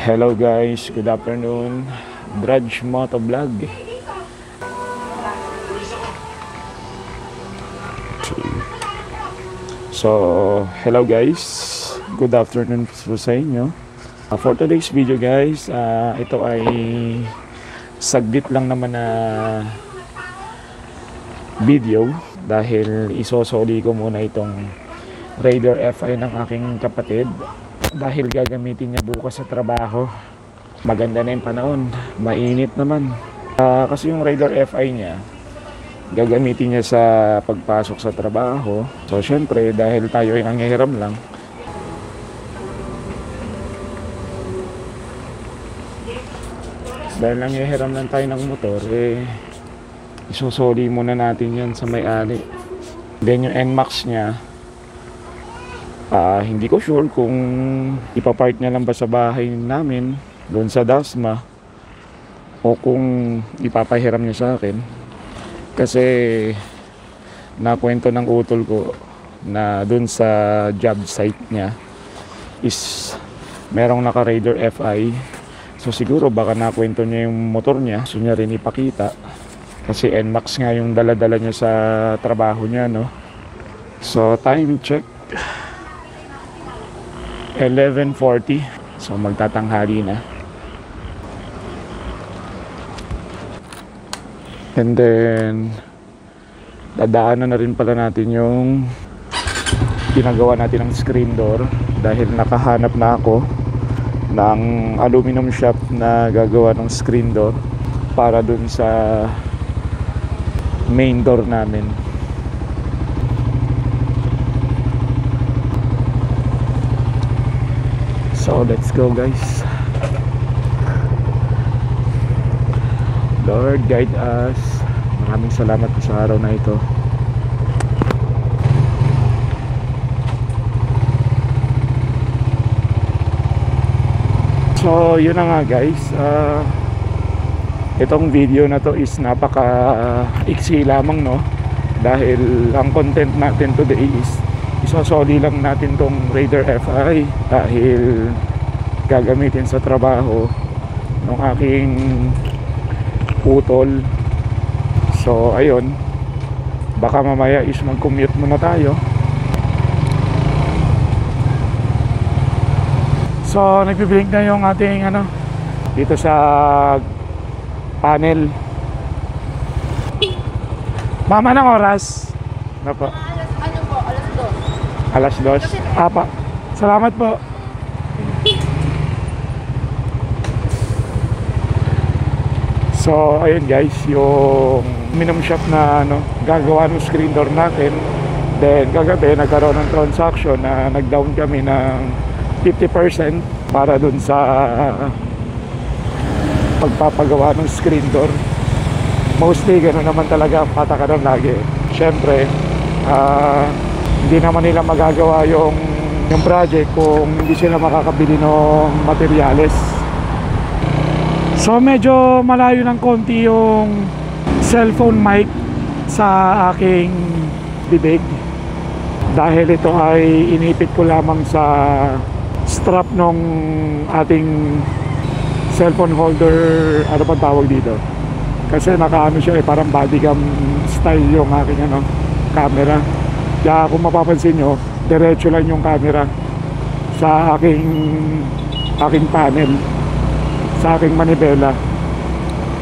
Hello guys, good afternoon. Drudge Moto Vlog. So, hello guys. Good afternoon po sa inyo. For today's video guys, ito ay saglit lang naman na video dahil isosoli ko muna itong Raider FI ng aking kapatid dahil gagamitin niya bukas sa trabaho. Maganda na yung panahon, mainit naman. Kasi yung Raider FI niya gagamitin niya sa pagpasok sa trabaho. So syempre dahil tayo ay nangihiram lang, dahil nangihiram lang tayo ng motor, isusoli muna natin yan sa may-ari. Then yung NMAX niya, hindi ko sure kung ipapark niya lang ba sa bahay namin doon sa Dasma o kung ipapahiram niya sa akin. Kasi nakwento ng utol ko na doon sa job site niya is merong naka Raider FI. So siguro baka nakwento niya yung motor niya, so niya rin ipakita. Kasi NMAX nga yung dala-dala niya sa trabaho niya, no? So time check 11:40. So magtatanghali na. And then dadaanan na rin pala natin yung ginagawa natin ng screen door dahil nakahanap na ako ng aluminum shop na gagawa ng screen door para dun sa main door namin. So let's go guys. Lord guide us. Maraming salamat po sa araw na ito. So yun na nga guys, itong video na to is napaka iksi lamang, no? Dahil ang content natin today is isosoli lang natin tong Raider FI dahil gagamitin sa trabaho ng aking utol. So ayun, baka mamaya is mag-commute muna tayo. So nagbiblink na yung ating dito sa panel. Mama ng oras na po? Alas 2. Apa. Salamat po. So ayun guys, yung minimum shop na gagawa ng screen door natin. Then kagabi nagkaroon ng transaction na nag-down kami ng 50% para dun sa pagpapagawa ng screen door. Mostly gano'n naman talaga ang patakaran lagi. Syempre hindi naman nila magagawa yung project kung hindi sila makakabili ng materyales. So medyo malayo ng konti yung cellphone mic sa aking bibig dahil ito ay inipit ko lamang sa strap nung ating cellphone holder, ano pa tawag dito, kasi nakaano siya parang bodycam style yung aking camera. Kaya kung mapapansin nyo, diretso lang yung camera sa aking panel, sa aking manibela,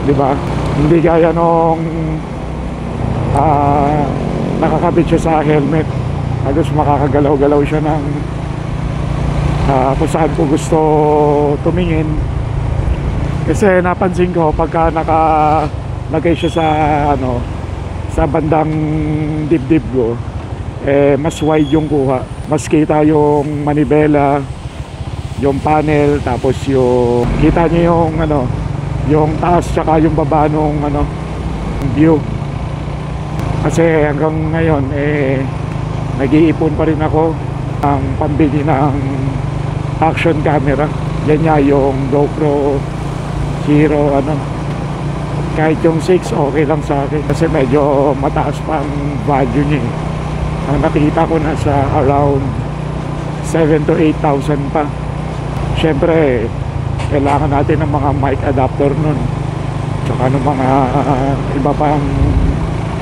di ba? Hindi gaya nung nakakabit siya sa helmet, halos makakagalaw-galaw siya ng kung saan ko gusto tumingin. Kasi napansin ko pagka nakalagay siya sa sa bandang dibdib ko, mas wide yung kuha, mas kita yung manibela, yung panel, tapos yung kita niyo yung yung taas tsaka yung baba nung view. Kasi hanggang ngayon nag-iipon pa rin ako ang pambili ng action camera. Yan nga yung GoPro Hero kahit yung 6 okay lang sa akin kasi medyo mataas pa ang value niya. Ang nakita ko nasa around 7,000 to 8,000 pa. Syempre kailangan natin ng mga mic adapter nun, tsaka ng mga iba pang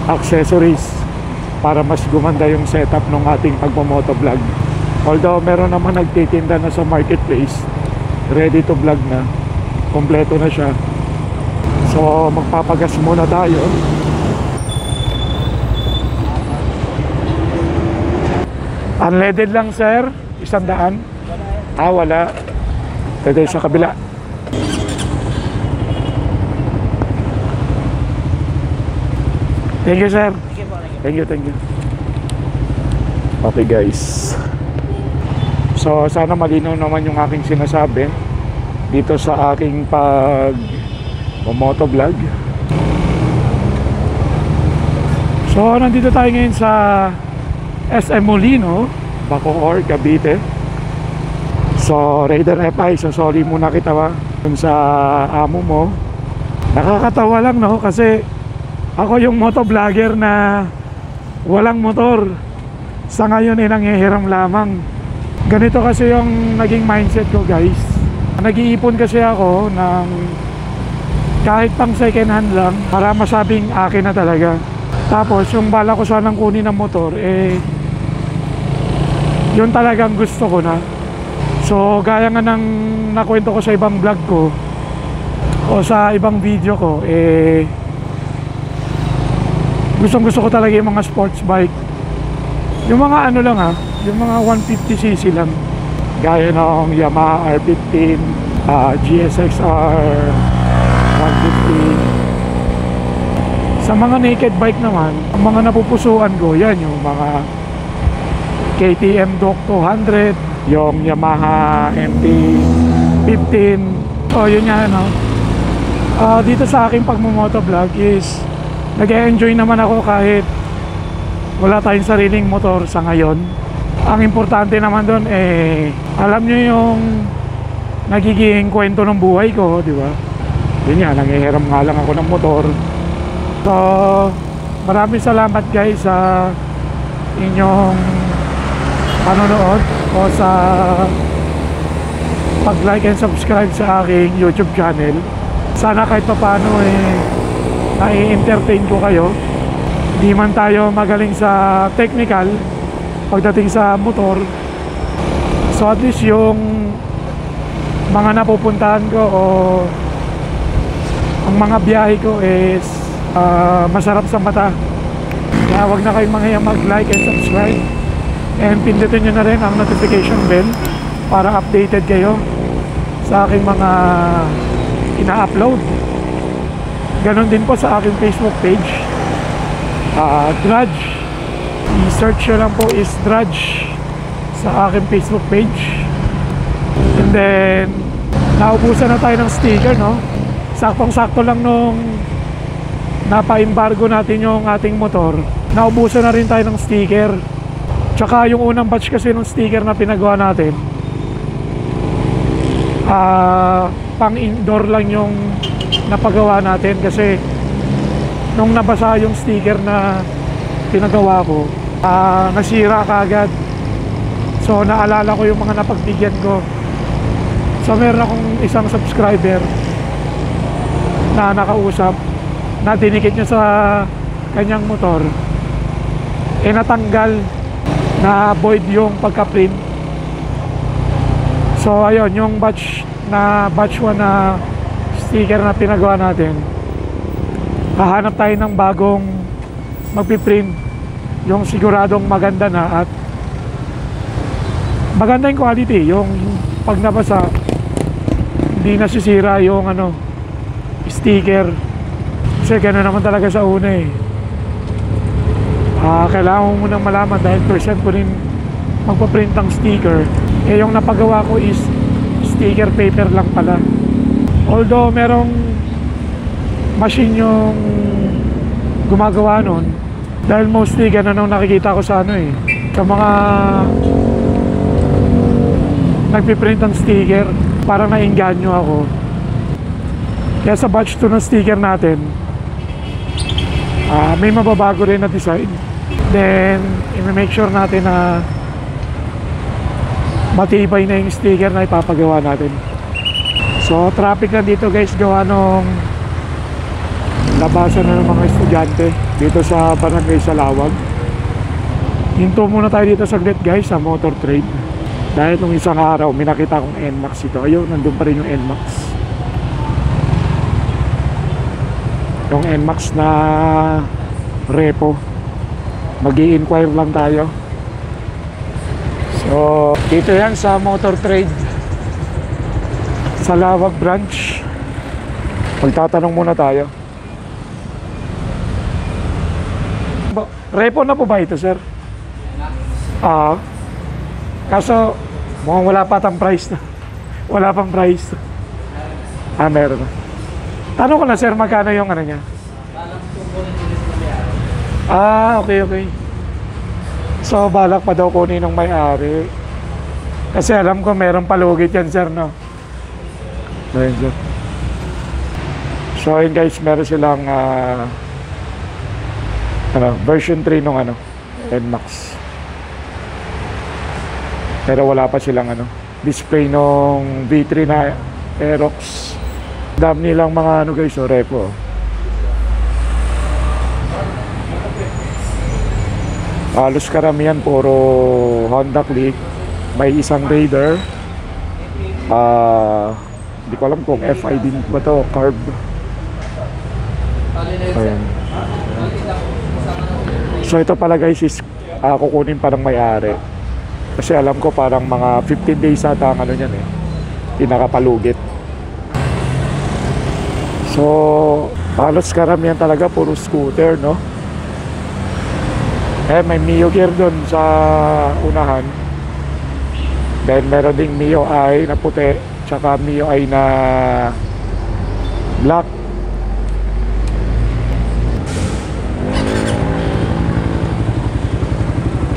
accessories para mas gumanda yung setup ng ating pagmamotovlog. Although meron naman nagtitinda na sa marketplace, ready to vlog na, kompleto na siya. So magpapagas muna tayo. Unleaded lang sir, 100. Wala. Pwede sa kabila. Thank you sir. Thank you. Okay guys, so sana malinaw naman yung aking sinasabi dito sa aking motovlog. So nandito tayo ngayon sa SM Molino, Bacoor, Cavite. So Raider FI, sasoli muna kita ba dun sa amo mo. Nakakatawa lang no, kasi ako yung motovlogger na walang motor. Sa ngayon ay nanghihiram lamang. Ganito kasi yung naging mindset ko guys. Nag-iipon kasi ako ng kahit pang second hand lang para masabing akin na talaga. Tapos yung bala ko sanang kunin ng motor, yun talagang gusto ko na. So gaya nga ng nakwento ko sa ibang vlog ko o sa ibang video ko, gustong gusto ko talaga yung mga sports bike. Yung mga ano lang yung mga 150cc lang. Gaya ng Yamaha R15, GSX-R 150. Sa mga naked bike naman, ang mga napupusuan ko, yan yung mga KTM Duke 200, yung Yamaha MT-15. Yun nga dito sa aking pagmumotovlog is nag-enjoy naman ako kahit wala tayong sariling motor sa ngayon. Ang importante naman doon alam nyo yung nagiging kwento ng buhay ko, di ba? Yun nga, nangihiram nga lang ako ng motor. So maraming salamat guys sa inyong panonood o sa pag-like and subscribe sa aking YouTube channel. Sana kahit paano nai-entertain ko kayo. Di man tayo magaling sa technical pagdating sa motor, so at least yung mga napupuntahan ko o ang mga biyahe ko is masarap sa mata. Kaya huwag na kayong mga mag-like and subscribe, and pindutin nyo na rin ang notification bell para updated kayo sa aking mga ina-upload. Ganon din po sa aking Facebook page, Drudge. I-search nyo lang po is Drudge sa aking Facebook page. And then naubusan na tayo ng sticker, no? Saktong-sakto lang nung napa-embargo natin yung ating motor, naubusan na rin tayo ng sticker. Tsaka yung unang batch kasi ng sticker na pinagawa natin, pang indoor lang yung napagawa natin, kasi nung nabasa yung sticker na pinagawa ko, nasira kaagad. So naalala ko yung mga napagbigyan ko. So meron akong isang subscriber na nakausap na dinikit niya sa kanyang motor, natanggal, na void yung pagka-print. So ayun, yung batch 1 na sticker na pinagawa natin, hahanap tayo ng bagong magpiprint, yung siguradong maganda na at maganda yung quality, yung pag nabasa hindi nasisira yung sticker. Kasi gano'n naman talaga sa una kailangan mo munang malaman, dahil percent ko rin magpaprint ng sticker, yung napagawa ko is sticker paper lang pala. Although merong machine yung gumagawa nun, dahil mostly gano'n ang nakikita ko sa sa mga nagpiprint ng sticker, parang nainganyo ako. Kaya sa batch 2 ng sticker natin, may mababago rin na design. Then i-make sure natin na matibay na yung sticker na ipapagawa natin. So traffic na dito guys, gawa nung labasan na ng mga estudyante dito sa Barangay Salawag. Hinto muna tayo dito saglit guys sa Motor Trade. Dahil nung isang araw may nakita akong NMAX ito. Ayun, nandun pa rin yung NMAX. Yung NMAX na repo. Mag-i-inquire lang tayo. So dito yan sa Motor Trade Salawag branch. Magtatanong muna tayo. Repo na po ba ito, sir? Kaso mukhang wala pa tang price na. Wala pang price. Meron na. Tanong ko na, sir, magkano yung ano niya? Okay. So balak pa daw kunin ng may-ari. Kasi alam ko meron palugit yan, sir, no? Ayun, sir. So ayun guys, meron silang version 3 nung NMAX. Pero wala pa silang display nung V3 na Aerox. Dami nilang mga guys, repo. Halos karamihan puro Honda Click. May isang Raider. Hindi ko alam kung FI din ba to, carb. Ayan. So ito pala guys is kukunin pa ng may-ari. Kasi alam ko parang mga 15 days ata ang niyan pinakapalugit. So halos karamihan talaga puro scooter, no? May Mio gear doon sa unahan. Then meron ding Mio I na puti, tsaka Mio I na black.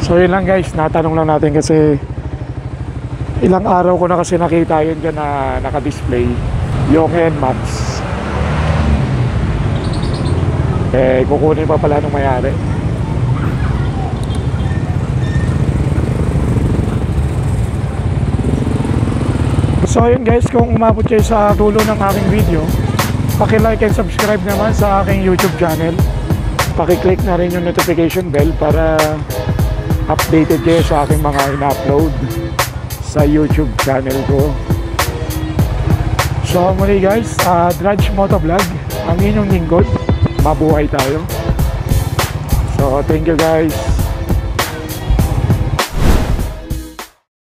So yun lang guys, natanong lang natin kasi ilang araw ko na kasi nakita yun dyan na naka-display yung NMAX. Kukunin pa pala nung may-ari. So yun guys, kung umabot kayo sa dulo ng aking video, paki-like and subscribe naman sa aking YouTube channel. Paki-click na rin yung notification bell para updated kayo sa aking mga in-upload sa YouTube channel ko. So muli guys, Drudge Motovlog, ang inyong lingkod. Mabuhay tayo. So thank you guys.